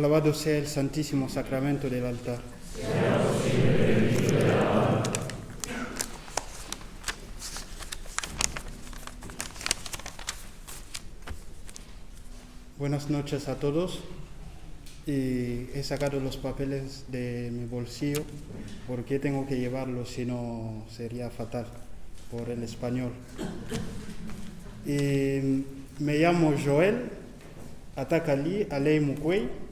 Alabado sea el Santísimo Sacramento del altar. Buenas noches a todos. Y he sacado los papeles de mi bolsillo porque tengo que llevarlos, si no sería fatal por el español. Y me llamo Joel Atakali Alei Mukwei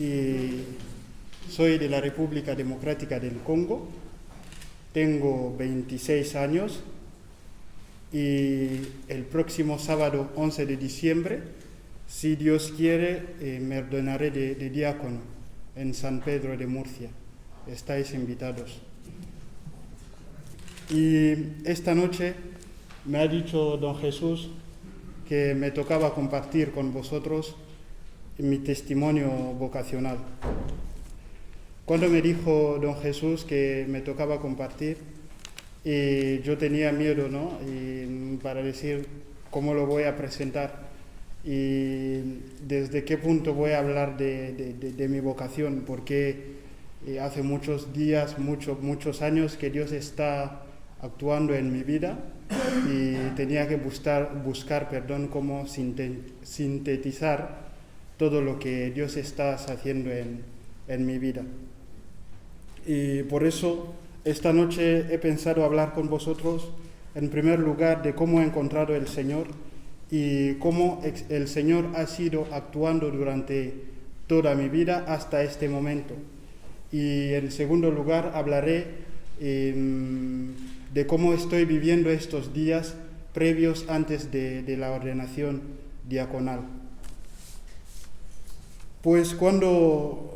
y soy de la República Democrática del Congo. Tengo 26 años y el próximo sábado 11 de diciembre, si Dios quiere, me ordenaré de diácono en San Pedro de Murcia. Estáis invitados. Y esta noche me ha dicho don Jesús que me tocaba compartir con vosotros mi testimonio vocacional. Cuando me dijo don Jesús que me tocaba compartir, yo tenía miedo, ¿no? Y para decir cómo lo voy a presentar y desde qué punto voy a hablar de mi vocación, porque hace muchos días, muchos años que Dios está actuando en mi vida y tenía que buscar cómo sintetizar todo lo que Dios está haciendo en mi vida. Y por eso esta noche he pensado hablar con vosotros en primer lugar de cómo he encontrado el Señor y cómo el Señor ha sido actuando durante toda mi vida hasta este momento. Y en segundo lugar hablaré de cómo estoy viviendo estos días previos antes de la ordenación diaconal. Pues cuando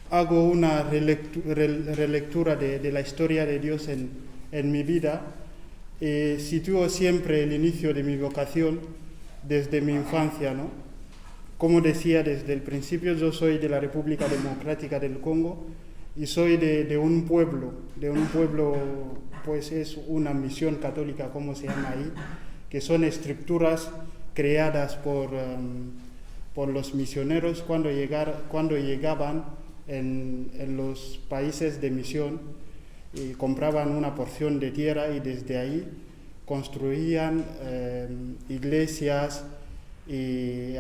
hago una relectura de la historia de Dios en mi vida, sitúo siempre el inicio de mi vocación desde mi infancia, ¿no? Como decía desde el principio, yo soy de la República Democrática del Congo y soy de un pueblo, pues es una misión católica, como se llama ahí, que son estructuras creadas por los misioneros cuando llegaban en los países de misión y compraban una porción de tierra y desde ahí construían iglesias y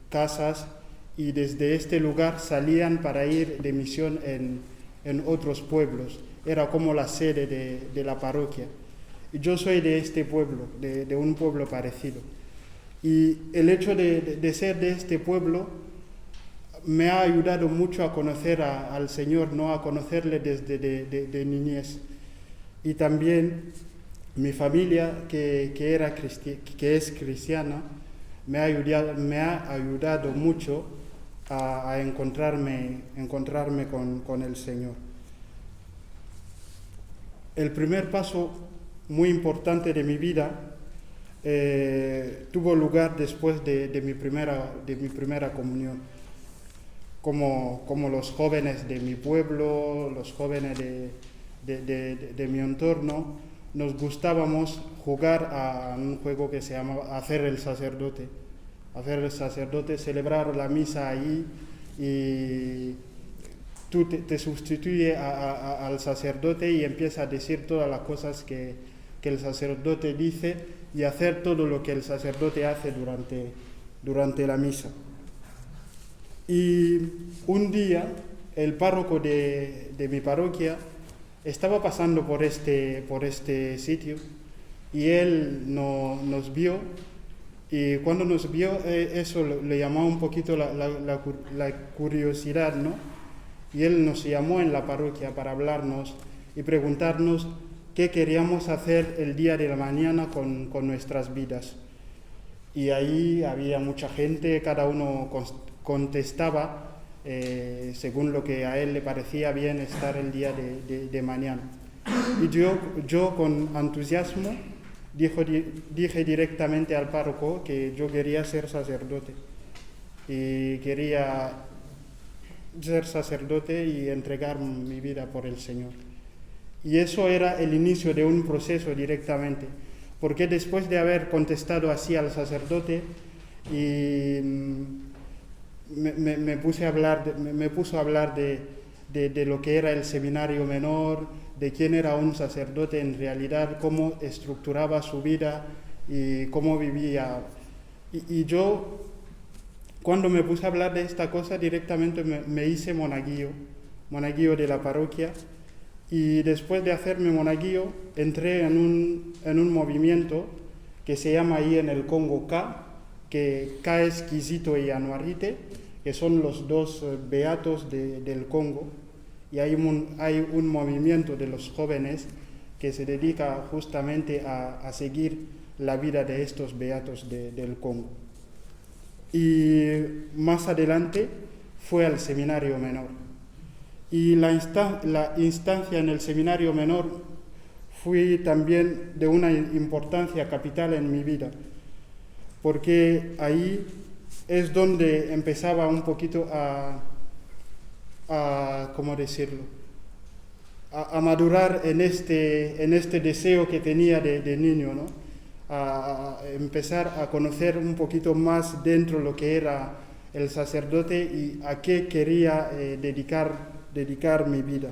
casas, y desde este lugar salían para ir de misión en otros pueblos. Era como la sede de la parroquia. Y yo soy de este pueblo, de un pueblo parecido. Y el hecho de ser de este pueblo me ha ayudado mucho a conocer al Señor, ¿no? A conocerle desde de niñez. Y también mi familia, que es cristiana, me ha ayudado mucho a encontrarme con el Señor. El primer paso muy importante de mi vida tuvo lugar después de mi primera comunión. Como los jóvenes de mi pueblo, los jóvenes de mi entorno, nos gustábamos jugar a un juego que se llama hacer el sacerdote, celebrar la misa ahí, y tú te sustituyes al sacerdote y empiezas a decir todas las cosas que el sacerdote dice y hacer todo lo que el sacerdote hace durante la misa. Y un día el párroco de mi parroquia estaba pasando por este sitio y él nos vio, y cuando nos vio eso le llamó un poquito la curiosidad, ¿no? Y él nos llamó en la parroquia para hablarnos y preguntarnos qué queríamos hacer el día de la mañana con nuestras vidas. Y ahí había mucha gente, cada uno contestaba según lo que a él le parecía bien estar el día de mañana. Y yo con entusiasmo dije directamente al párroco que yo quería ser sacerdote. Y quería ser sacerdote y entregar mi vida por el Señor. Y eso era el inicio de un proceso directamente, porque después de haber contestado así al sacerdote, y me puso a hablar de lo que era el seminario menor, de quién era un sacerdote en realidad, cómo estructuraba su vida y cómo vivía. Y yo, cuando me puse a hablar de esta cosa, directamente me hice monaguillo de la parroquia, y después de hacerme monaguillo, entré en un movimiento que se llama ahí en el Congo que K es Kizito y Anuarite, que son los dos beatos del Congo, y hay un movimiento de los jóvenes que se dedica justamente a seguir la vida de estos beatos del Congo. Y más adelante fue al seminario menor. Y la instancia en el seminario menor fue también de una importancia capital en mi vida, porque ahí es donde empezaba un poquito ¿cómo decirlo?, a madurar en este deseo que tenía de niño, ¿no? A empezar a conocer un poquito más dentro lo que era el sacerdote y a qué quería dedicar mi vida.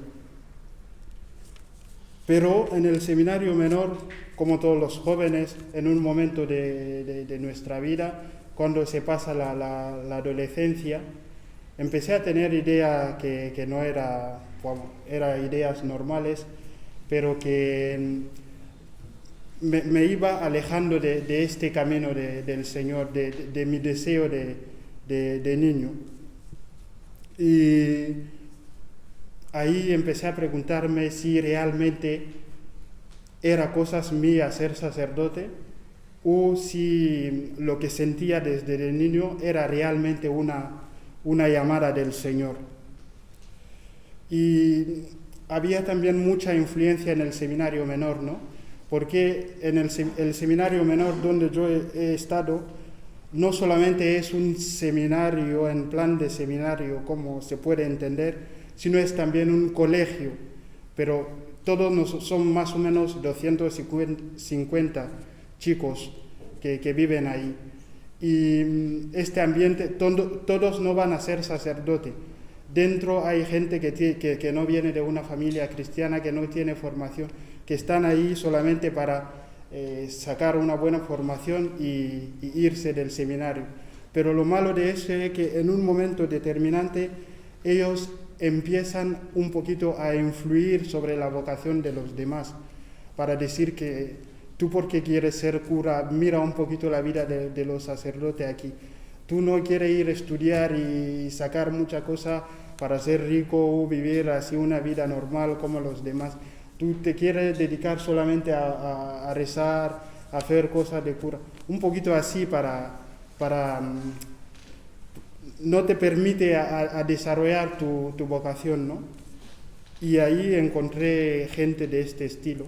Pero en el seminario menor, como todos los jóvenes, en un momento de nuestra vida, cuando se pasa la adolescencia, empecé a tener ideas que no eran ideas normales, pero que me iba alejando de este camino del Señor, de mi deseo de niño. Y ahí empecé a preguntarme si realmente era cosas mías ser sacerdote, o si lo que sentía desde el niño era realmente una llamada del Señor. Y había también mucha influencia en el seminario menor, ¿no? Porque en el seminario menor donde yo he estado, no solamente es un seminario en plan de seminario, como se puede entender, sino es también un colegio, pero todos son más o menos 250 chicos que viven ahí. Y este ambiente, todos no van a ser sacerdote. Dentro hay gente que no viene de una familia cristiana, que no tiene formación, que están ahí solamente para sacar una buena formación y irse del seminario. Pero lo malo de eso es que en un momento determinante ellos empiezan un poquito a influir sobre la vocación de los demás, para decir que tú porque quieres ser cura, mira un poquito la vida de los sacerdotes aquí. Tú no quieres ir a estudiar y sacar mucha cosa para ser rico o vivir así una vida normal como los demás. Tú te quieres dedicar solamente a rezar, a hacer cosas de cura. Un poquito así para no te permite a desarrollar tu vocación, ¿no? Y ahí encontré gente de este estilo.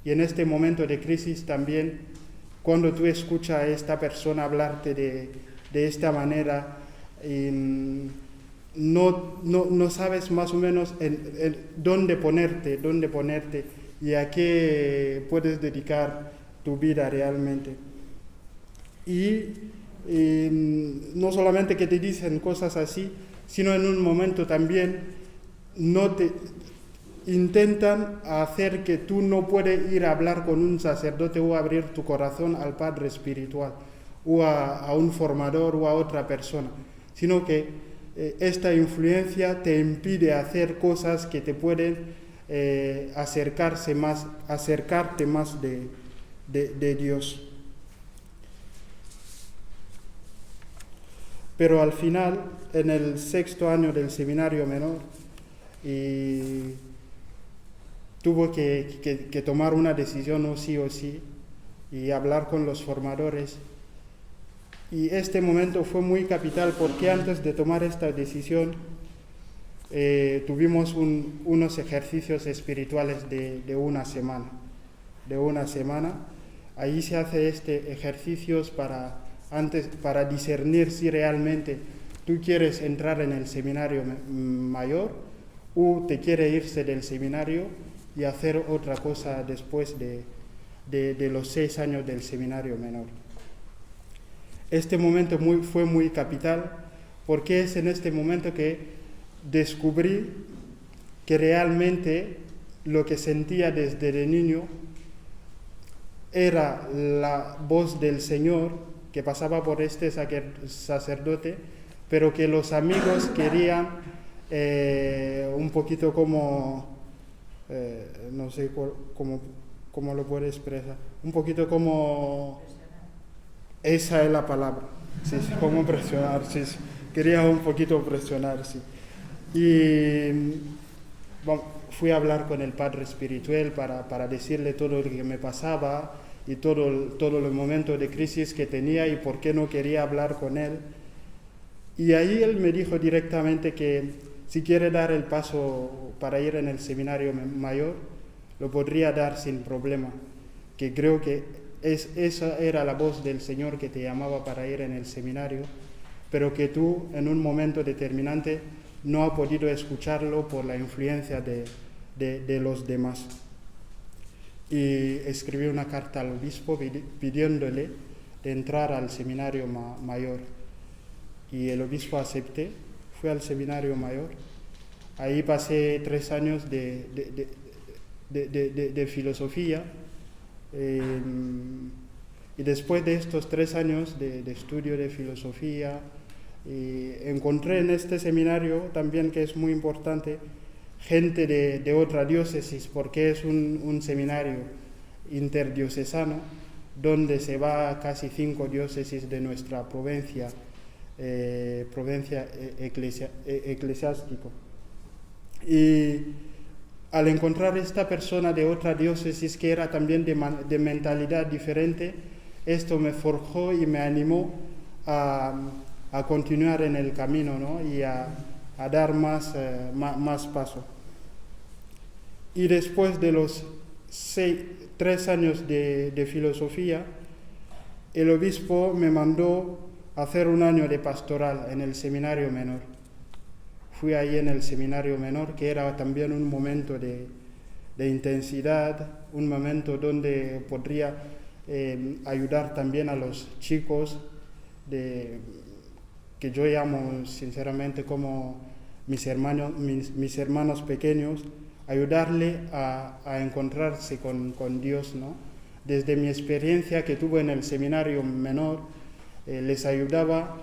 Y en este momento de crisis también, cuando tú escuchas a esta persona hablarte de esta manera, no sabes más o menos dónde ponerte y a qué puedes dedicar tu vida realmente. Y no solamente que te dicen cosas así, sino en un momento también intentan hacer que tú no puedes ir a hablar con un sacerdote o abrir tu corazón al padre espiritual o a un formador o a otra persona, sino que esta influencia te impide hacer cosas que te pueden acercarte más de Dios. Pero al final, en el 6º año del seminario menor, tuvo que tomar una decisión o sí y hablar con los formadores. Y este momento fue muy capital porque antes de tomar esta decisión tuvimos unos ejercicios espirituales de una semana. Ahí se hace ejercicios para discernir si realmente tú quieres entrar en el seminario mayor o te quieres irse del seminario y hacer otra cosa después de los 6 años del seminario menor. Este momento fue muy capital porque es en este momento que descubrí que realmente lo que sentía desde de niño era la voz del Señor que pasaba por este sacerdote, pero que los amigos querían un poquito como, no sé cómo lo puedo expresar, un poquito como, esa es la palabra, sí, como presionar, sí, quería un poquito presionar, sí. Y bueno, fui a hablar con el padre espiritual para decirle todo lo que me pasaba y todo el momento de crisis que tenía y por qué no quería hablar con él. Y ahí él me dijo directamente que si quiere dar el paso para ir en el seminario mayor, lo podría dar sin problema, que creo que esa era la voz del Señor que te llamaba para ir en el seminario, pero que tú en un momento determinante no has podido escucharlo por la influencia de los demás. Y escribí una carta al obispo pidiéndole de entrar al seminario mayor. Y el obispo acepté, fui al seminario mayor. Ahí pasé 3 años de filosofía. Y después de estos 3 años de estudio de filosofía, encontré en este seminario también, que es muy importante, gente de otra diócesis, porque es un seminario interdiocesano, donde se va casi 5 diócesis de nuestra provincia eclesiástico. Y al encontrar esta persona de otra diócesis que era también de mentalidad diferente, esto me forjó y me animó a continuar en el camino, ¿no? Y a dar más paso. Y después de los 3 años de filosofía, el obispo me mandó a hacer un año de pastoral en el seminario menor. Fui ahí en el seminario menor, que era también un momento de intensidad, un momento donde podría ayudar también a los chicos que yo llamo sinceramente como mis hermanos pequeños, ayudarle a encontrarse con Dios, ¿no? Desde mi experiencia que tuve en el seminario menor, les ayudaba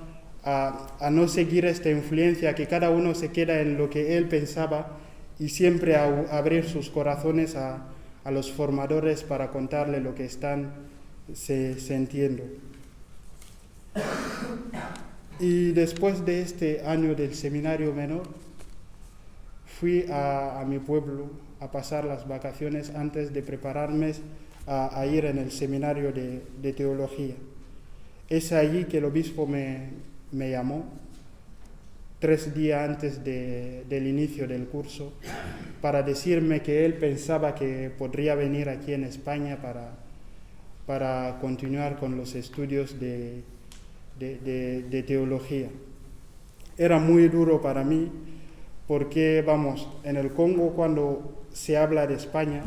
a no seguir esta influencia, que cada uno se queda en lo que él pensaba, y siempre a abrir sus corazones a los formadores para contarle lo que están sintiendo. Y después de este año del seminario menor, fui a mi pueblo a pasar las vacaciones antes de prepararme a ir en el seminario de teología. Es allí que el obispo me llamó 3 días antes del inicio del curso para decirme que él pensaba que podría venir aquí en España para continuar con los estudios de teología. Era muy duro para mí porque, en el Congo, cuando se habla de España,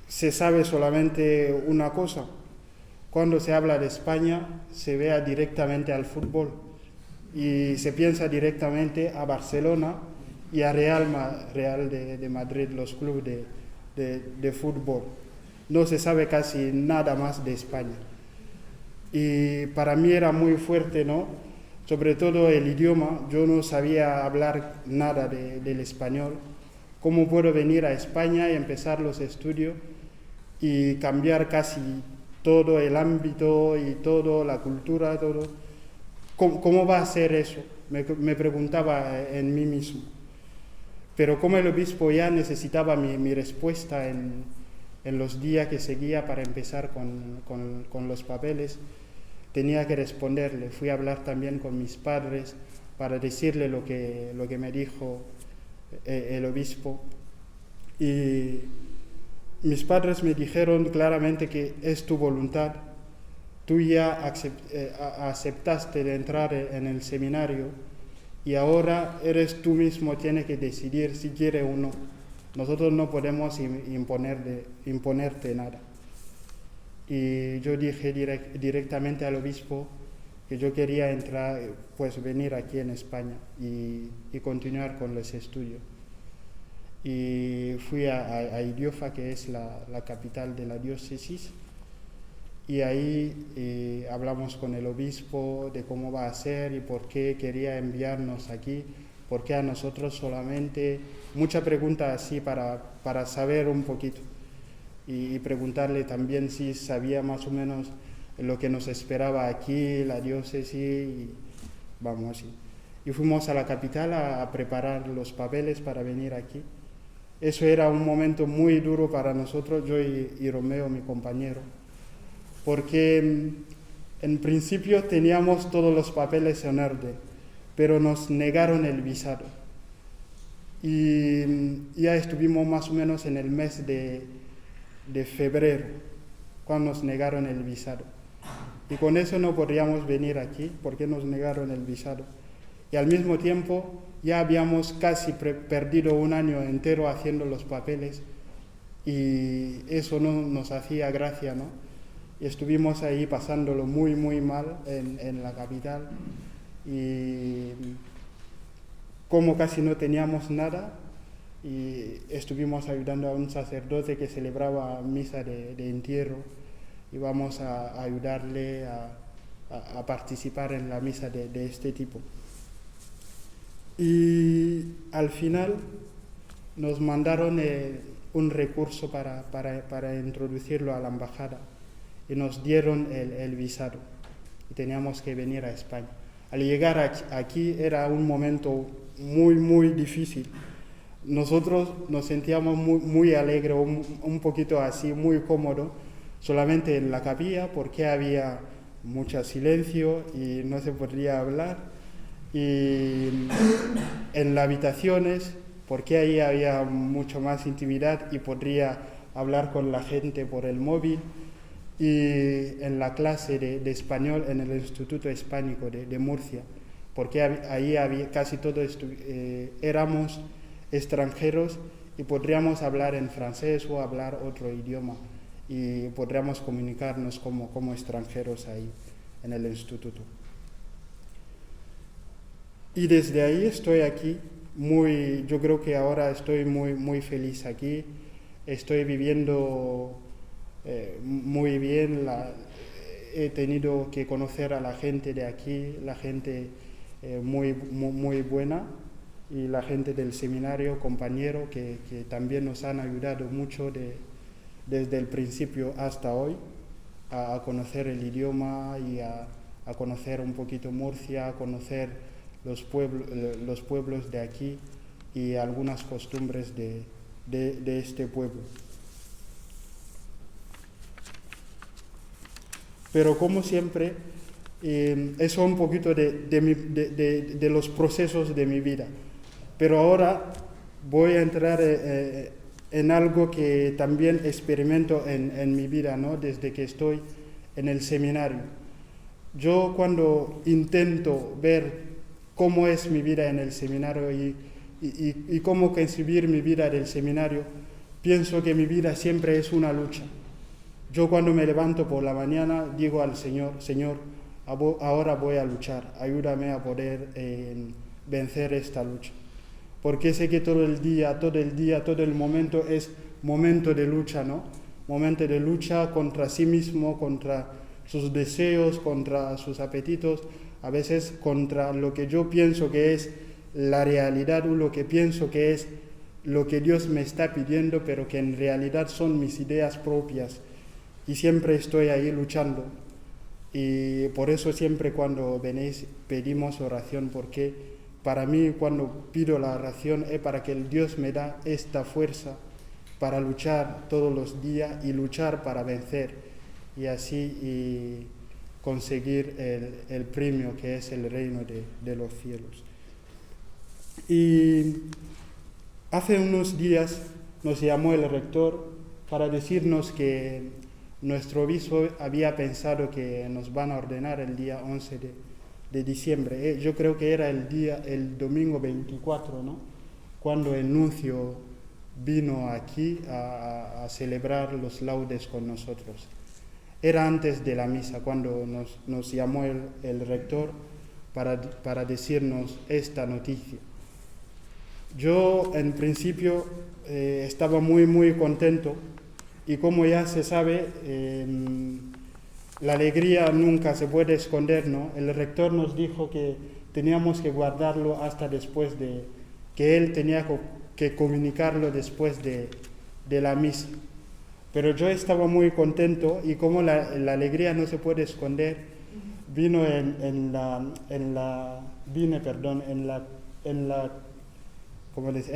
se sabe solamente una cosa. Cuando se habla de España, se ve directamente al fútbol y se piensa directamente a Barcelona y a Real de Madrid, los clubes de fútbol. No se sabe casi nada más de España. Y para mí era muy fuerte, ¿no? Sobre todo el idioma. Yo no sabía hablar nada del español. ¿Cómo puedo venir a España y empezar los estudios y cambiar casi todo el ámbito y toda la cultura, todo? ¿Cómo va a ser eso? Me preguntaba en mí mismo. Pero como el obispo ya necesitaba mi respuesta en los días que seguía para empezar con los papeles, tenía que responderle. Fui a hablar también con mis padres para decirle lo que me dijo el obispo. Y mis padres me dijeron claramente que es tu voluntad. Tú ya aceptaste de entrar en el seminario y ahora eres tú mismo tienes que decidir si quieres o no. Nosotros no podemos imponerte nada. Y yo dije directamente al obispo que yo quería entrar, pues venir aquí en España y continuar con los estudios. Y fui a Idiofa, que es la capital de la diócesis, y ahí hablamos con el obispo de cómo va a ser y por qué quería enviarnos aquí, por qué a nosotros solamente, mucha pregunta así para saber un poquito y preguntarle también si sabía más o menos lo que nos esperaba aquí, la diócesis, y vamos así. Y fuimos a la capital a preparar los papeles para venir aquí. Eso era un momento muy duro para nosotros, yo y Romeo, mi compañero, porque en principio teníamos todos los papeles en orden, pero nos negaron el visado. Y ya estuvimos más o menos en el mes de febrero, cuando nos negaron el visado. Y con eso no podríamos venir aquí, porque nos negaron el visado. Y al mismo tiempo ya habíamos casi perdido un año entero haciendo los papeles, y eso no nos hacía gracia, ¿no? Y estuvimos ahí pasándolo muy, muy mal en la capital, y como casi no teníamos nada, y estuvimos ayudando a un sacerdote que celebraba misa de entierro, y vamos a ayudarle a participar en la misa de este tipo. Y al final nos mandaron un recurso para introducirlo a la embajada, y nos dieron el visado y teníamos que venir a España. Al llegar aquí era un momento muy, muy difícil. Nosotros nos sentíamos muy, muy alegres, un poquito así, muy cómodo, solamente en la capilla, porque había mucho silencio y no se podía hablar, y en las habitaciones, porque ahí había mucho más intimidad y podría hablar con la gente por el móvil, y en la clase de español en el Instituto Hispánico de Murcia, porque ahí casi todos éramos extranjeros y podríamos hablar en francés o hablar otro idioma, y podríamos comunicarnos como extranjeros ahí en el instituto. Y desde ahí estoy aquí, yo creo que ahora estoy muy, muy feliz aquí, estoy viviendo muy bien, he tenido que conocer a la gente de aquí, la gente muy, muy, muy buena, y la gente del seminario, compañero, que también nos han ayudado mucho desde el principio hasta hoy a conocer el idioma y a conocer un poquito Murcia, a conocer los pueblos de aquí y algunas costumbres de este pueblo. Pero como siempre, eso un poquito de los procesos de mi vida. Pero ahora voy a entrar en algo que también experimento en mi vida, ¿no? Desde que estoy en el seminario. Yo cuando intento ver cómo es mi vida en el seminario y cómo concebir mi vida del seminario, pienso que mi vida siempre es una lucha. Yo cuando me levanto por la mañana digo al Señor, Señor, ahora voy a luchar, ayúdame a poder vencer esta lucha. Porque sé que todo el día, todo el momento es momento de lucha, ¿no? Momento de lucha contra sí mismo, contra sus deseos, contra sus apetitos, a veces contra lo que yo pienso que es la realidad o lo que pienso que es lo que Dios me está pidiendo, pero que en realidad son mis ideas propias. Y siempre estoy ahí luchando. Y por eso siempre cuando venís pedimos oración, porque para mí cuando pido la oración es para que el Dios me da esta fuerza para luchar todos los días y luchar para vencer y así conseguir el premio que es el reino de los cielos. Y hace unos días nos llamó el rector para decirnos que nuestro obispo había pensado que nos van a ordenar el día 11 de diciembre. Yo creo que era el domingo 24, ¿no? Cuando el nuncio vino aquí a celebrar los laudes con nosotros. Era antes de la misa, cuando nos llamó el rector para decirnos esta noticia. Yo en principio estaba muy contento, y como ya se sabe, la alegría nunca se puede esconder, ¿no? El rector nos dijo que teníamos que guardarlo hasta después que él tenía que comunicarlo después de la misa. Pero yo estaba muy contento, y como la alegría no se puede esconder, vine en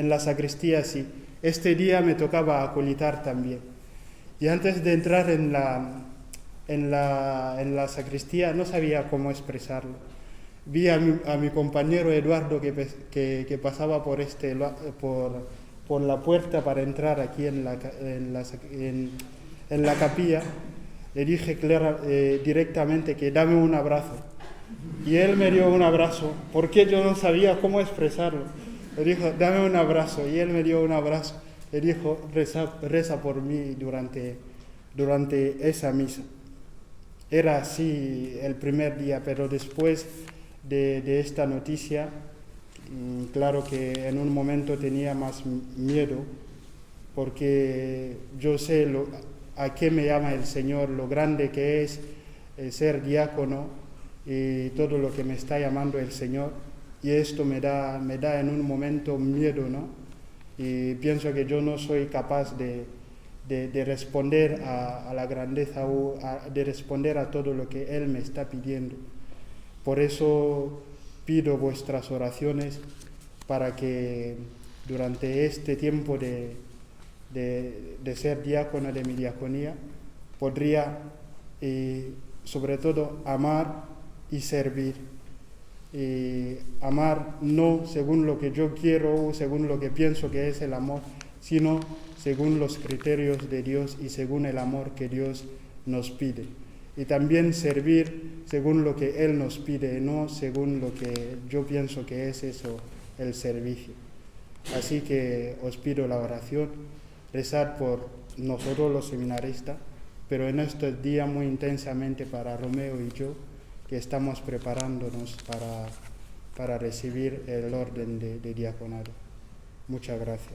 la sacristía, sí. Este día me tocaba acolitar también. Y antes de entrar en la sacristía no sabía cómo expresarlo. Vi a mi compañero Eduardo que pasaba por la puerta para entrar aquí en la capilla. Le dije directamente que dame un abrazo. Y él me dio un abrazo, porque yo no sabía cómo expresarlo. Le dijo, dame un abrazo, y él me dio un abrazo. Le dijo, reza por mí durante esa misa. Era así el primer día, pero después de esta noticia, claro que en un momento tenía más miedo, porque yo sé a qué me llama el Señor, lo grande que es ser diácono y todo lo que me está llamando el Señor, y esto me da en un momento miedo, ¿no? Y pienso que yo no soy capaz de responder a la grandeza o de responder a todo lo que Él me está pidiendo. Por eso pido vuestras oraciones para que durante este tiempo de ser diácono de mi diaconía podría sobre todo amar y servir. Amar no según lo que yo quiero o según lo que pienso que es el amor, sino según los criterios de Dios y según el amor que Dios nos pide. Y también servir según lo que Él nos pide, no según lo que yo pienso que es eso, el servicio. Así que os pido la oración, rezad por nosotros los seminaristas, pero en estos días muy intensamente para Romeo y yo, que estamos preparándonos para recibir el orden de diaconado. Muchas gracias.